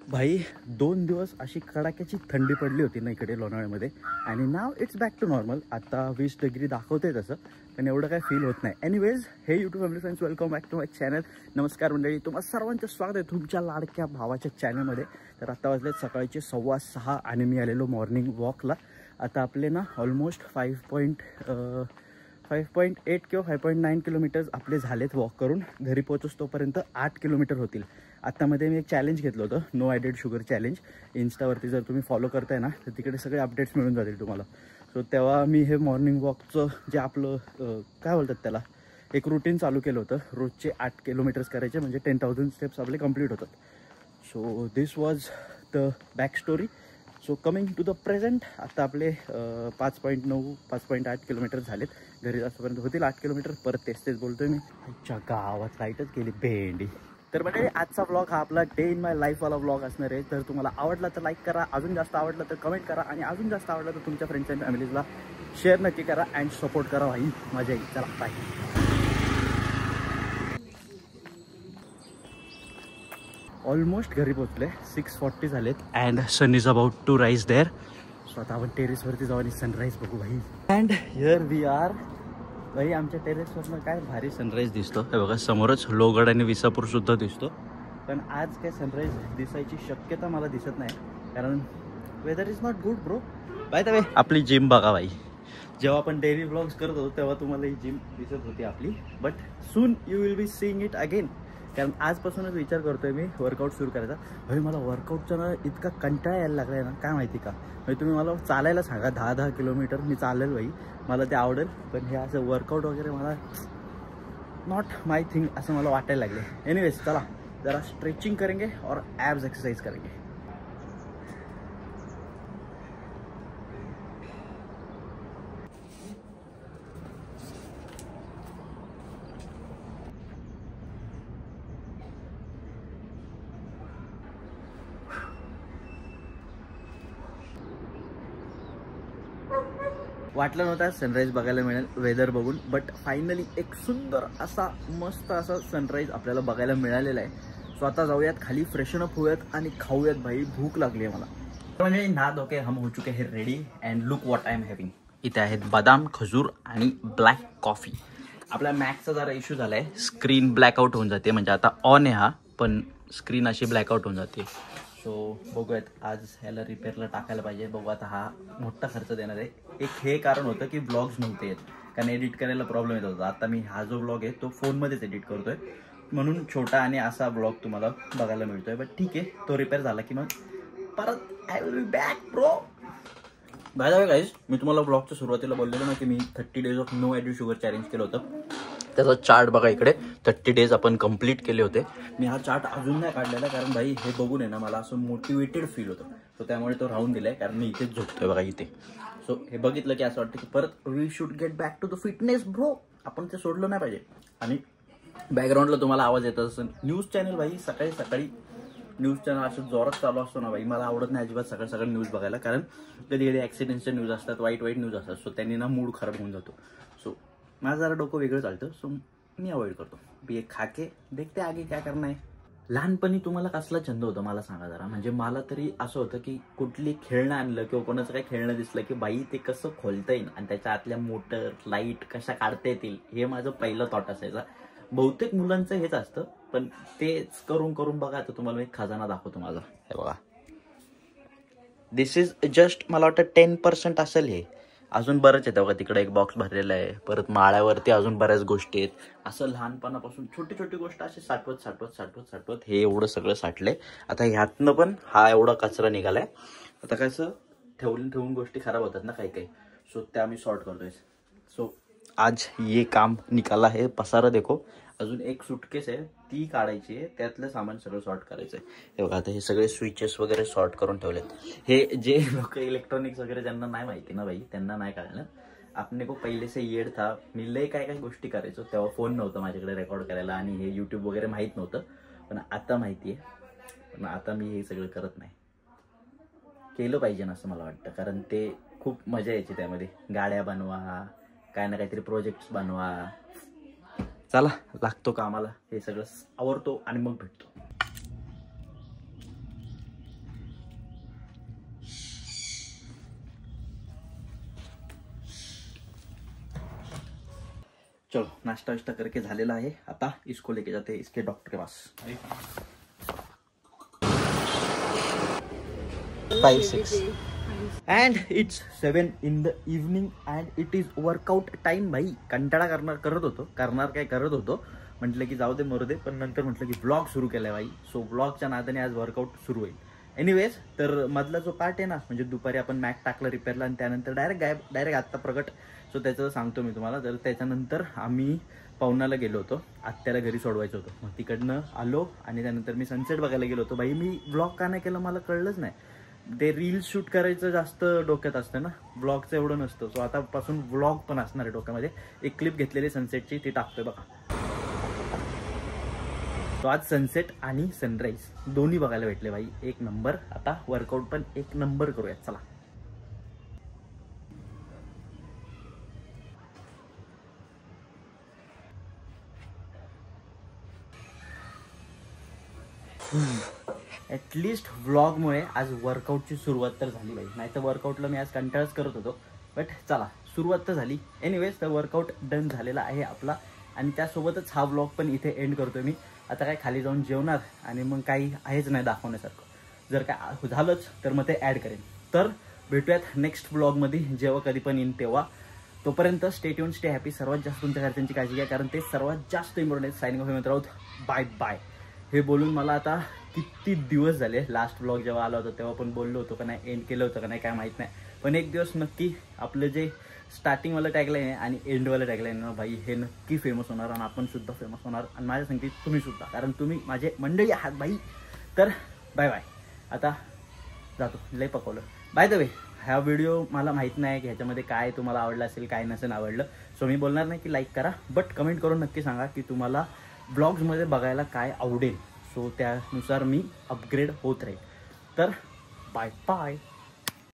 भाई 2 दिवस अशी कडाक्याची थंडी पडली होती ना इकडे लोणावळ्यामध्ये आणि नाव इट्स बॅक टू नॉर्मल. आता 20 डिग्री दाखवते तसं, पण एवढं काही फील होत नाही. Anyways, hey YouTube family friends, welcome back to my channel. नमस्कार मंडळी, तुम्हा सर्वांचं स्वागत आहे तुमच्या लाडक्या भावाच्या चॅनलमध्ये. तर आता वाजलेत सकाळचे 6:15 आणि मी आलेलो मॉर्निंग वॉकला. आता आपले ना ऑलमोस्ट 5.8 किंवा 5.9 किलोमीटर्स आपले झालेत वॉक करून. घरी पोहोचोस तोपर्यंत 8 किलोमीटर होतील. आत्तामध्ये मी एक चॅलेंज घेतलं होतं, नो ॲडेड शुगर चॅलेंज. इन्स्टावरती जर तुम्ही फॉलो करताय ना तर तिकडे सगळे अपडेट्स मिळून जातील तुम्हाला. सो तेव्हा मी हे मॉर्निंग वॉकचं जे आपलं काय बोलतात त्याला, एक रुटीन चालू केलं होतं. रोजचे 8 किलोमीटर्स करायचे म्हणजे 10,000 स्टेप्स आपले कंप्लीट होतात. So this was the back story. So coming to the present, आता आपले 5.8 किलोमीटर झालेत. घरी जास्तपर्यंत होतील 8 किलोमीटर. परत तेच बोलतोय मी. अच्छा, गावात लाईटच गेली भेंडी. तर म्हणजे आजचा व्लॉग हा आपला डे इन माय लाईफवाला व्लॉग असणार आहे. तर तुम्हाला आवडला तर लाईक करा, अजून जास्त आवडलं तर कमेंट करा, आणि अजून जास्त आवडलं तर तुमच्या फ्रेंड्स अँड फॅमिलीजला शेअर नक्की करा अँड सपोर्ट करा. भाई मजा येईल. चला बाय. ऑलमोस्ट घरी पोचले. 6:40 झालेत and sun is about to rise there. So आता आपण टेरेसवरती जाऊ आणि सनराईज बघू भाई. And here we are. भाई आमच्या टेरेसवरनं काय भारी सनराईज दिसतो. हे बघा, समोरच लोहगड आणि विसापूर सुद्धा दिसतो. पण आज काय सनराईज दिसायची शक्यता मला दिसत नाही, कारण weather is not good bro. By the way, आपली जिम बघा भाई. जेव्हा आपण डेली व्लॉग्स करत होतो तेव्हा तुम्हाला ही जिम दिसत होती आपली, but soon you will be seeing it again. कारण आजपासूनच विचार करतोय मी वर्कआउट सुरू करायचा. भाई मला वर्कआउटचा ना इतका कंटाळा यायला लागला आहे ना, काय माहिती का. म्हणजे तुम्ही मला चालायला सांगा 10 किलोमीटर, मी चालेल भाई, मला ते आवडेल. पण हे असं वर्कआउट वगैरे मला नॉट माय थिंग असं मला वाटायला लागले. एनिवेज, चला जरा स्ट्रेचिंग करेंगे और ॲब्स एक्सरसाइज करेंगे. वाटलं नव्हतं सनराईज बघायला मिळेल वेदर बघून, बट फायनली एक सुंदर असा मस्त असा सनराईज आपल्याला बघायला मिळालेला आहे. सो आता जाऊयात खाली, फ्रेशन अप होऊयात आणि खाऊयात भाई. भूक लागली आहे मला. म्हणजे ना धोके हम हो चुके हे ready and look what I am having. इथे आहेत बदाम, खजूर आणि ब्लॅक कॉफी. आपल्या मॅक्सचा जरा इश्यू झाला आहे, स्क्रीन ब्लॅकआउट होऊन जाते. म्हणजे आता ऑन आहे हा, पण स्क्रीन अशी ब्लॅकआउट होऊन जाते. सो बघूयात, आज ह्याला रिपेअरला टाकायला पाहिजे. बघू आता, हा मोठा खर्च देणार आहे. एक हे कारण होतं की ब्लॉग्स नव्हते येत, कारण एडिट करायला प्रॉब्लेम येत होता. आता मी हा जो ब्लॉग आहे तो फोनमध्येच एडिट करतोय, म्हणून छोटा आणि असा ब्लॉग तुम्हाला बघायला मिळतोय. बट ठीक आहे, तो रिपेअर झाला की मग परत I will be back bro. By the way guys, मी तुम्हाला ब्लॉगच्या सुरुवातीला बोललेलो ना की मी 30 days of no added sugar challenge केलं होतं. त्याचा चार्ट बघा इकडे. 30 डेज आपण कंप्लीट केले होते. मी हा चार्ट अजून नाही काढलेला, कारण भाई हे बघून आहे ना मला असं मोटिवेटेड फील होतं. सो त्यामुळे तो राहून दिलाय, कारण मी इथेच झोपतोय बघा इथे. सो हे बघितलं की असं वाटतं की परत we should get back to the fitness bro. आपण ते सोडलं नाही पाहिजे. आणि बॅकग्राऊंडला तुम्हाला आवाज येत असेल, न्यूज चॅनल भाई. सकाळी सकाळी न्यूज चॅनल असं जोरात चालू असतो ना भाई, मला आवडत नाही अजिबात सकाळ सकाळी न्यूज बघायला. कारण कधी कधी ॲक्सिडेंटच्या न्यूज असतात, वाईट न्यूज असतात. सो त्यांनी ना मूड खराब होऊन जातो. सो माझं जरा डोकं वेगळं चालतं, सो मी अवॉइड करतो. बी एक खाके देखते आगे क्या करना है. लहानपणी तुम्हाला कसला छंद होता मला सांगा जरा. म्हणजे मला तरी असं होतं की कुठली खेळणं आणलं किंवा कोणाचं काही खेळणं दिसलं की बाई ते कसं खोलता येईल आणि त्याच्या आतल्या मोटर लाईट कशा काढता येतील, हे माझं पहिलं थॉट असायचा. बहुतेक मुलांचं हेच असतं, पण तेच करून करून बघा. आता तुम्हाला एक खजाना दाखवतो माझा. हे बघा, दिस इज जस्ट, मला वाटतं 10% असेल हे. अजून बरंच येतं बघा. तिकडे एक बॉक्स भरलेला आहे. परत माळ्यावरती अजून बऱ्याच गोष्टी आहेत. असं लहानपणापासून छोटी छोटी गोष्ट अशी साठवत हे एवढं सगळं साठलंय. आता ह्यातनं पण हा एवढा कचरा निघालाय. आता कसं ठेवून गोष्टी खराब होतात ना काही काही. सो त्या मी सॉर्ट करतोय. सो आज ये काम निकाला है. पसारा देखो. अजून एक सुटकेस आहे, ती काढायची आहे. त्यातलं सामान सगळं सॉर्ट करायचं आहे. हे बघा, आता हे सगळे स्विचेस वगैरे सॉर्ट करून ठेवलेत. हे जे लोक इलेक्ट्रॉनिक्स वगैरे ज्यांना नाही माहिती ना भाई, त्यांना नाही कळलं. आपने को पहिले से येड था. मी लय काय काय गोष्टी करायचो. तेव्हा फोन नव्हतं माझ्याकडे रेकॉर्ड करायला आणि हे यूट्यूब वगैरे माहीत नव्हतं. पण आता माहिती आहे. पण आता मी हे सगळं करत नाही. केलं पाहिजे ना असं मला वाटतं, कारण ते खूप मजा यायची त्यामध्ये. गाड्या बनवा, काय ना काहीतरी प्रोजेक्ट्स बनवा. चला लागतो कामाला. हे सगळं आवरतो आणि मग भेटतो. चलो नाश्ता वाश्ता करके झालेला आहे. आता इसको लेके जाते इसके doctor K pass. 5-6 and it's 7 in the evening and it is workout time. भाई कंटाळा करत होतो म्हटलं की जाऊ दे मरू दे, पण नंतर म्हटलं की व्लॉग सुरू केलाय भाई. सो व्लॉगच्या नादाने आज वर्कआउट सुरू होईल. एनिवेज, तर मधला जो पार्ट आहे ना, म्हणजे दुपारी आपण मॅक टाकलं रिपेअरला आणि त्यानंतर डायरेक्ट आत्ता प्रगट. सो त्याचं सांगतो मी तुम्हाला. तर त्याच्यानंतर आम्ही पवनाला गेलो होतो, आत्याला घरी सोडवायचं होतं. मग तिकडनं आलो आणि त्यानंतर मी सनसेट बघायला गेलो होतो. भाई मी व्लॉग का नाही केलं मला कळलंच नाही. ते रील शूट करायचं जास्त डोक्यात असतं ना, व्लॉगचं एवढं नसतं. सो आतापासून व्लॉग पण असणार आहे डोक्यामध्ये. एक क्लिप घेतलेली सनसेटची ती टाकतोय बघा. तो आज सनसेट आणि सनराईज दोन्ही बघायला भेटले भाई, एक नंबर. आता वर्कआउट पण एक नंबर करूयात चला. ॲटलिस्ट व्लॉगमुळे आज वर्कआउटची सुरुवात तर झाली भाई. नाही तर वर्कआउटला मी आज कंटाळच करत होतो, बट चला सुरुवात तर झाली. एनिवेज, तर वर्कआउट डन झालेला आहे आपला आणि त्यासोबतच हा व्लॉग पण इथे एंड करतोय मी. आता काय खाली जाऊन जेवणार आणि मग काही आहेच नाही दाखवण्यासारखं. जर काय झालंच तर मग ते ॲड करेन. तर भेटूयात नेक्स्ट व्लॉगमध्ये, जेव्हा कधी पण येईन तेव्हा. तोपर्यंत स्टे ट्यून, स्टे हॅपी. सर्वात जास्त तुमच्या घरच्यांची काळजी घ्या, कारण ते सर्वात जास्त इम्पॉर्टंट आहे. सायनिंग ऑफ मित्र आहोत. Bye bye. हे बोलून मला आता किती दिवस झाले. लास्ट व्लॉग जेव्हा आला होता तेव्हा पण बोललो होतो का नाही, एंड केलं होतं का नाही काय माहीत नाही. पण एक दिवस नक्की आपलं जे स्टार्टिंगवालं टॅगलाईन आहे आणि एंडवालं टॅगलाईन ना भाई, हे नक्की फेमस होणार आणि आपण सुद्धा फेमस होणार. आणि माझ्या संगीत तुम्ही सुद्धा, कारण तुम्ही माझे मंडळी आहात भाई. तर बाय बाय. आता जातो, लय पकवलं. बाय द वे, हा व्हिडिओ मला माहीत नाही की ह्याच्यामध्ये काय तुम्हाला आवडलं असेल काय नसेल आवडलं. सो मी बोलणार नाही की लाईक करा, बट कमेंट करून नक्की सांगा की तुम्हाला ब्लॉग्समध्ये बघायला काय आवडेल. सो त्यानुसार मी अपग्रेड होत राहील. तर बाय बाय.